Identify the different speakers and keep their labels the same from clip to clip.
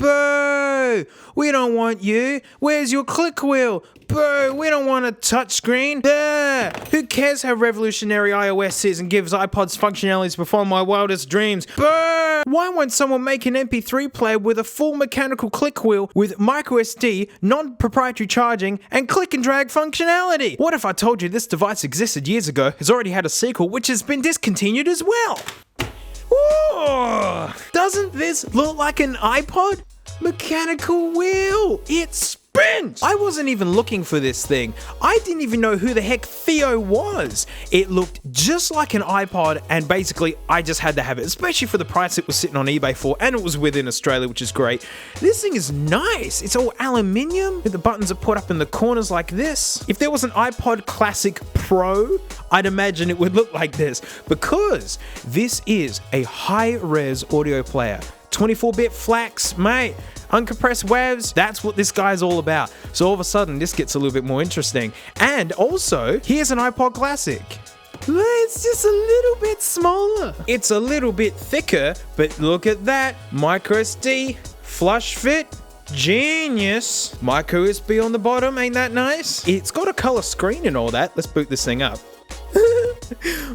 Speaker 1: Boo! We don't want you. Where's your click wheel? Boo! We don't want a touchscreen. Who cares how revolutionary iOS is and gives iPods functionalities before my wildest dreams? Boo! Why won't someone make an MP3 player with a full mechanical click wheel with microSD, non-proprietary charging, and click and drag functionality? What if I told you this device existed years ago, has already had a sequel, which has been discontinued as well? Ooh, doesn't this look like an iPod? Mechanical wheel! It spins! I wasn't even looking for this thing. I didn't even know who the heck Theo was. It looked just like an iPod, and basically I just had to have it, especially for the price it was sitting on eBay for, and it was within Australia, which is great. This thing is nice. It's all aluminium. The buttons are put up in the corners like this. If there was an iPod Classic Pro, I'd imagine it would look like this, because this is a high-res audio player. 24-bit flax, mate. Uncompressed waves, that's what this guy's all about. So all of a sudden, this gets a little bit more interesting. And also, here's an iPod Classic. It's just a little bit smaller. It's a little bit thicker, but look at that. MicroSD, flush fit, genius. Micro USB on the bottom, ain't that nice? It's got a color screen and all that. Let's boot this thing up.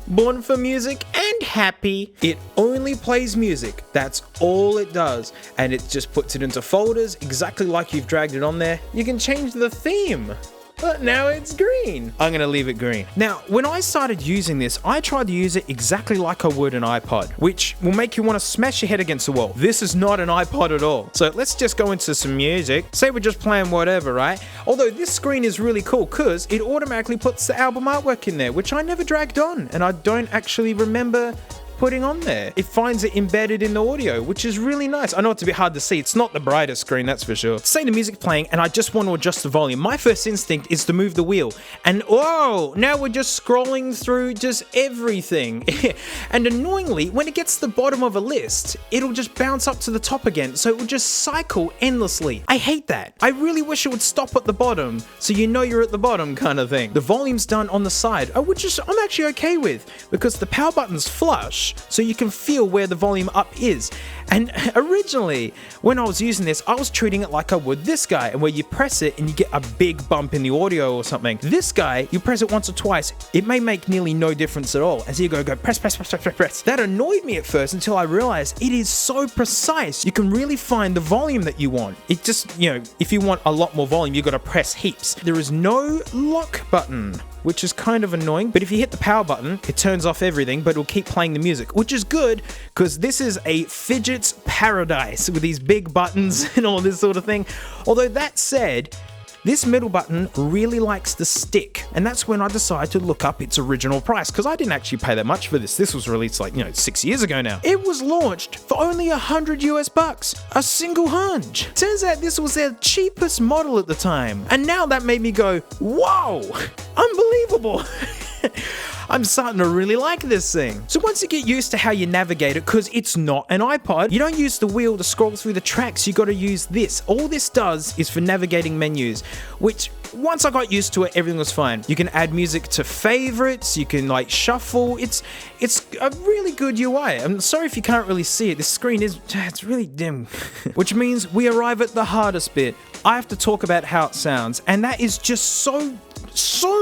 Speaker 1: Born for music and happy. It only plays music. That's all it does. And it just puts it into folders exactly like you've dragged it on there. You can change the theme. But now it's green. I'm gonna leave it green. Now, when I started using this, I tried to use it exactly like I would an iPod, which will make you want to smash your head against the wall. This is not an iPod at all. So let's just go into some music. Say we're just playing whatever, right? Although this screen is really cool because it automatically puts the album artwork in there, which I never dragged on, and I don't actually remember putting on there. It finds it embedded in the audio, which is really nice. I know it's a bit hard to see. It's not the brightest screen, that's for sure. Say the music's playing and I just want to adjust the volume. My first instinct is to move the wheel. And oh, now we're just scrolling through just everything. And annoyingly, when it gets to the bottom of a list, it'll just bounce up to the top again. So it will just cycle endlessly. I hate that. I really wish it would stop at the bottom so you know you're at the bottom kind of thing. The volume's done on the side, which I'm actually okay with because the power button's flush, so you can feel where the volume up is. And originally, when I was using this, I was treating it like I would this guy, and where you press it and you get a big bump in the audio or something. This guy, you press it once or twice, it may make nearly no difference at all. As you go press. That annoyed me at first until I realized it is so precise. You can really find the volume that you want. It just, if you want a lot more volume, you gotta press heaps. There is no lock button, which is kind of annoying, but if you hit the power button, it turns off everything, but it'll keep playing the music, which is good, because this is a fidget's paradise with these big buttons and all this sort of thing. Although that said, this middle button really likes to stick, and that's when I decided to look up its original price, because I didn't actually pay that much for this. This was released 6 years ago now. It was launched for only $100 US, a single hunch. Turns out this was their cheapest model at the time, and now that made me go, whoa, unbelievable. I'm starting to really like this thing. So once you get used to how you navigate it, because it's not an iPod, you don't use the wheel to scroll through the tracks, you gotta use this. All this does is for navigating menus, which once I got used to it, everything was fine. You can add music to favorites, you can shuffle. It's a really good UI. I'm sorry if you can't really see it. This screen it's really dim. Which means we arrive at the hardest bit. I have to talk about how it sounds, and that is just so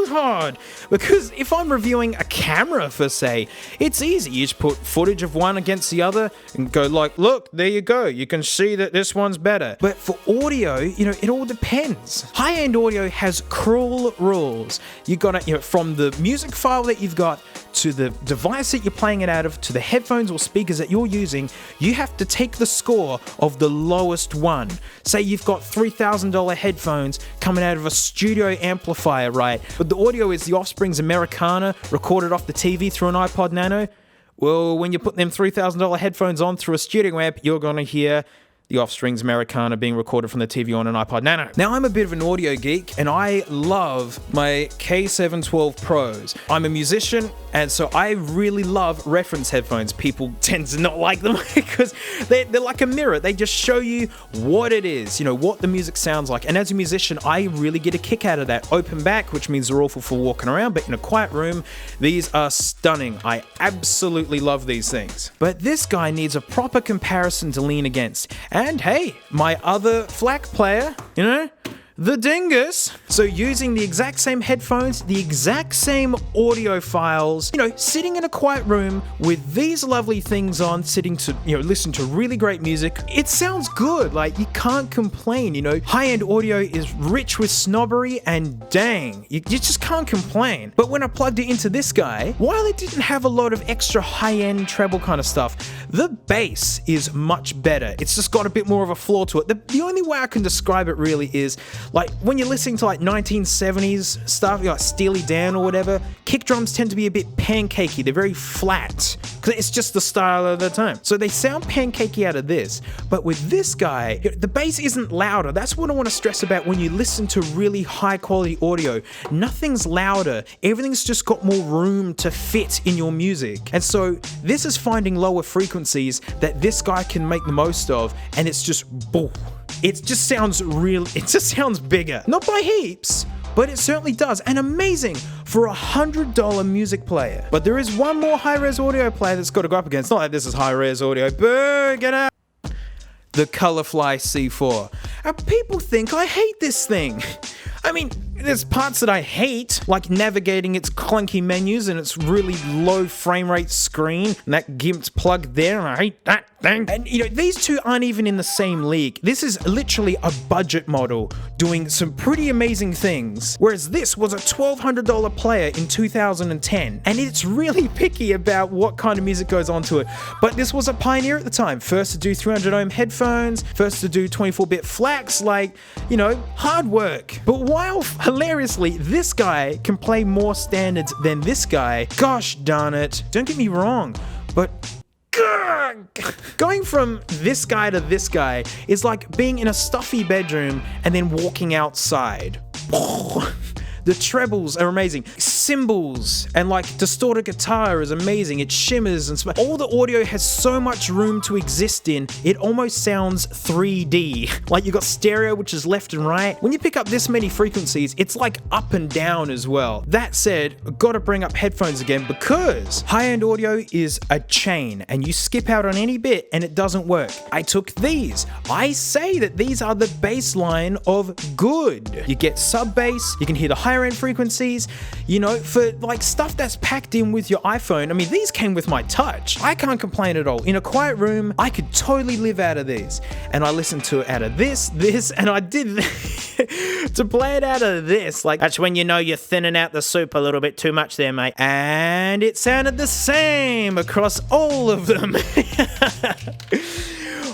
Speaker 1: hard, because if I'm reviewing a camera for say, it's easy. You just put footage of one against the other and go look, there you go, you can see that this one's better. But for audio, it all depends. High-end audio has cruel rules. You gotta, from the music file that you've got to the device that you're playing it out of, to the headphones or speakers that you're using, you have to take the score of the lowest one. Say you've got $3,000 headphones coming out of a studio amplifier, right? But the audio is the Offspring's Americana recorded off the TV through an iPod Nano. Well, when you put them $3,000 headphones on through a studio amp, you're gonna hear the Offspring's Americana being recorded from the TV on an iPod Nano. Now, I'm a bit of an audio geek, and I love my K712 Pros. I'm a musician, and so I really love reference headphones. People tend to not like them because they're like a mirror. They just show you what it is, what the music sounds like. And as a musician, I really get a kick out of that. Open back, which means they're awful for walking around, but in a quiet room, these are stunning. I absolutely love these things. But this guy needs a proper comparison to lean against. And hey, my other FLAC player, you know, the dingus. So using the exact same headphones, the exact same audio files, you know, sitting in a quiet room with these lovely things on, sitting to, you know, listen to really great music. It sounds good. Like, you can't complain, you know. High-end audio is rich with snobbery, and dang, you just can't complain. But when I plugged it into this guy, while it didn't have a lot of extra high-end treble kind of stuff, the bass is much better. It's just got a bit more of a floor to it. The only way I can describe it really is, like, when you're listening to like 1970s stuff, like Steely Dan or whatever, kick drums tend to be a bit pancakey. They're very flat because it's just the style of the time. So they sound pancakey out of this. But with this guy, the bass isn't louder. That's what I want to stress about when you listen to really high quality audio. Nothing's louder. Everything's just got more room to fit in your music. And so this is finding lower frequencies that this guy can make the most of, and it's just boom. It just sounds bigger. Not by heaps, but it certainly does. And amazing for $100 music player. But there is one more high-res audio player that's got to go up against. Not like this is high-res audio. Boo, get out. The Colorfly C4. And people think I hate this thing. I mean, there's parts that I hate, like navigating its clunky menus and its really low frame rate screen, and that gimp's plugged there, and I hate that thing. And you know, these two aren't even in the same league. This is literally a budget model doing some pretty amazing things, whereas this was a $1,200 player in 2010, and it's really picky about what kind of music goes onto it. But this was a pioneer at the time. First to do 300 ohm headphones, first to do 24-bit FLACs, like, you know, hard work. But while hilariously, this guy can play more standards than this guy, gosh darn it, don't get me wrong, but going from this guy to this guy is like being in a stuffy bedroom and then walking outside. The trebles are amazing. Cymbals and like distorted guitar is amazing. It shimmers and all the audio has so much room to exist in. It almost sounds 3D. Like you got stereo, which is left and right. When you pick up this many frequencies, it's like up and down as well. That said, I've got to bring up headphones again because high-end audio is a chain and you skip out on any bit and it doesn't work. I took these. I say that these are the baseline of good. You get sub bass, you can hear the higher end frequencies, you know, for like stuff that's packed in with your iPhone. I mean, these came with my touch. I can't complain at all. In a quiet room, I could totally live out of these. And I listened to it out of this, and I did to play it out of this. Like, that's when you know you're thinning out the soup a little bit too much there, mate. And it sounded the same across all of them.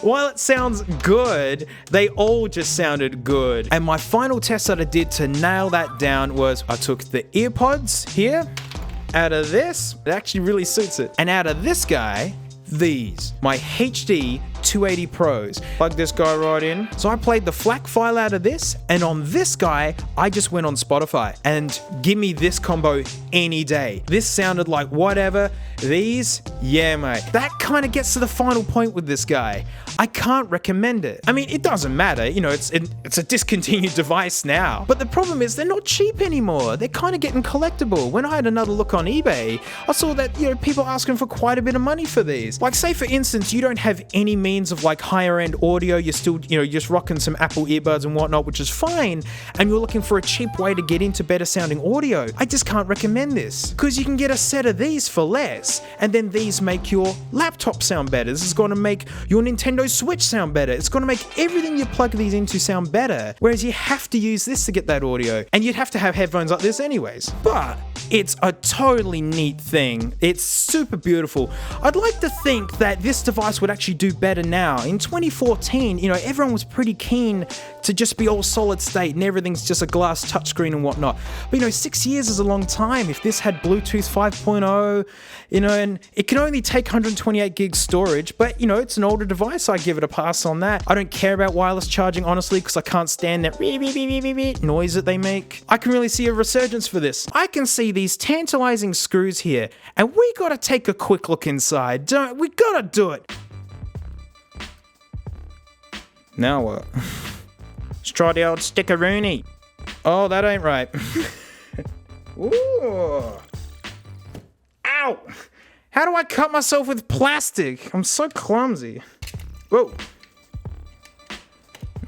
Speaker 1: While it sounds good, they all just sounded good. And my final test that I did to nail that down was I took the earpods here, out of this, it actually really suits it, and out of this guy, these, my HD 280 Pros. Plug this guy right in. So I played the FLAC file out of this, and on this guy, I just went on Spotify and give me this combo any day. This sounded like whatever. These, yeah, mate. That kind of gets to the final point with this guy. I can't recommend it. I mean, it doesn't matter. You know, it's a discontinued device now. But the problem is they're not cheap anymore. They're kind of getting collectible. When I had another look on eBay, I saw that, you know, people asking for quite a bit of money for these. Like, say for instance, you don't have any means of like higher end audio. You're still, you know, you're just rocking some Apple earbuds and whatnot, which is fine. And you're looking for a cheap way to get into better sounding audio. I just can't recommend this because you can get a set of these for less. And then these make your laptop sound better. This is going to make your Nintendo Switch sound better. It's going to make everything you plug these into sound better. Whereas you have to use this to get that audio. And you'd have to have headphones like this anyways. But it's a totally neat thing. It's super beautiful. I'd like to think that this device would actually do better now. In 2014, you know, everyone was pretty keen to just be all solid state and everything's just a glass touchscreen and whatnot. But you know, 6 years is a long time. If this had Bluetooth 5.0, you know, and it can only take 128 gigs storage, but you know, it's an older device. I give it a pass on that. I don't care about wireless charging, honestly, because I can't stand that noise that they make. I can really see a resurgence for this. I can see these tantalizing screws here, and we gotta take a quick look inside. We gotta do it. Now what? Let's try the old stickeroonie. Oh, that ain't right. Ooh. Ow! How do I cut myself with plastic? I'm so clumsy. Whoa.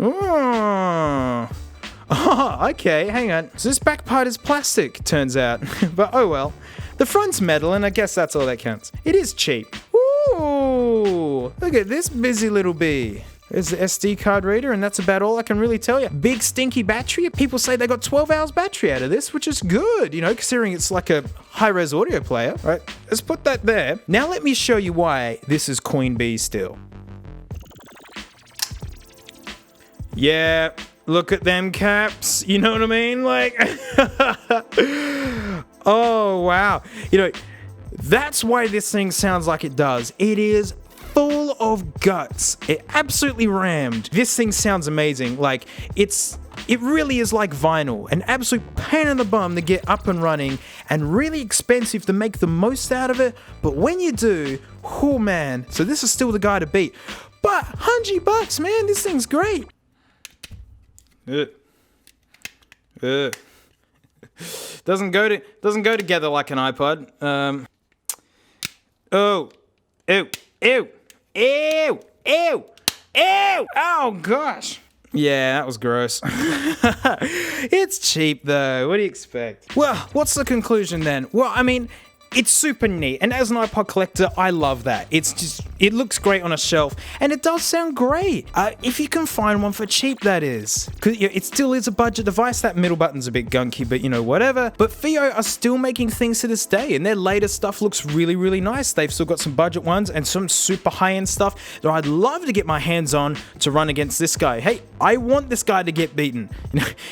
Speaker 1: Oh. Oh, okay, hang on. So this back part is plastic, turns out. But oh well. The front's metal, and I guess that's all that counts. It is cheap. Ooh, look at this busy little bee. There's the SD card reader, and that's about all I can really tell you. Big stinky battery. People say they got 12 hours battery out of this, which is good, you know, considering it's like a high-res audio player, right? Let's put that there. Now let me show you why this is Queen Bee still. Yeah, look at them caps. You know what I mean? Like, oh, wow. You know, that's why this thing sounds like it does. It is full of guts. It absolutely rammed. This thing sounds amazing. Like, it really is like vinyl. An absolute pain in the bum to get up and running and really expensive to make the most out of it. But when you do, oh man. So this is still the guy to beat. But $100, man, this thing's great. Doesn't go together like an iPod. Oh, ew, ew, ew, ew, ew. Oh gosh. Yeah, that was gross. It's cheap though. What do you expect? Well, what's the conclusion then? Well, I mean, it's super neat, and as an iPod collector, I love that. It looks great on a shelf, and it does sound great. If you can find one for cheap, that is. Because it still is a budget device. That middle button's a bit gunky, but you know, whatever. But Theo are still making things to this day, and their latest stuff looks really, really nice. They've still got some budget ones and some super high-end stuff that I'd love to get my hands on to run against this guy. Hey, I want this guy to get beaten.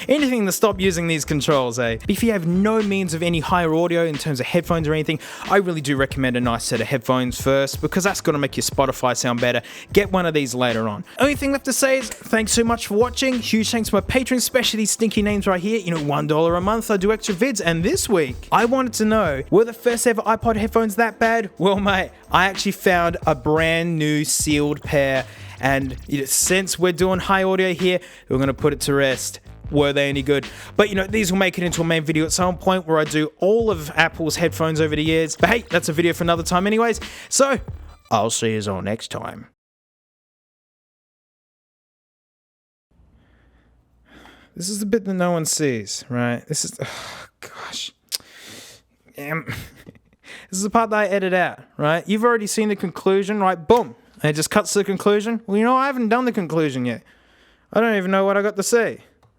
Speaker 1: Anything to stop using these controls, eh? If you have no means of any higher audio in terms of headphones or anything, I really do recommend a nice set of headphones first, because that's going to make your Spotify sound better. Get one of these later on. Only thing left to say is thanks so much for watching. Huge thanks to my patrons, especially these stinky names right here. You know, $1 a month, I do extra vids. And this week, I wanted to know, were the first ever iPod headphones that bad? Well, mate, I actually found a brand new sealed pair. And since we're doing high audio here, we're going to put it to rest. Were they any good? But you know, these will make it into a main video at some point where I do all of Apple's headphones over the years. But hey, that's a video for another time anyways. So, I'll see you all next time. This is the bit that no one sees, right? This is, oh, gosh. This is the part that I edit out, right? You've already seen the conclusion, right? Boom. And it just cuts to the conclusion. Well, you know, I haven't done the conclusion yet. I don't even know what I got to say.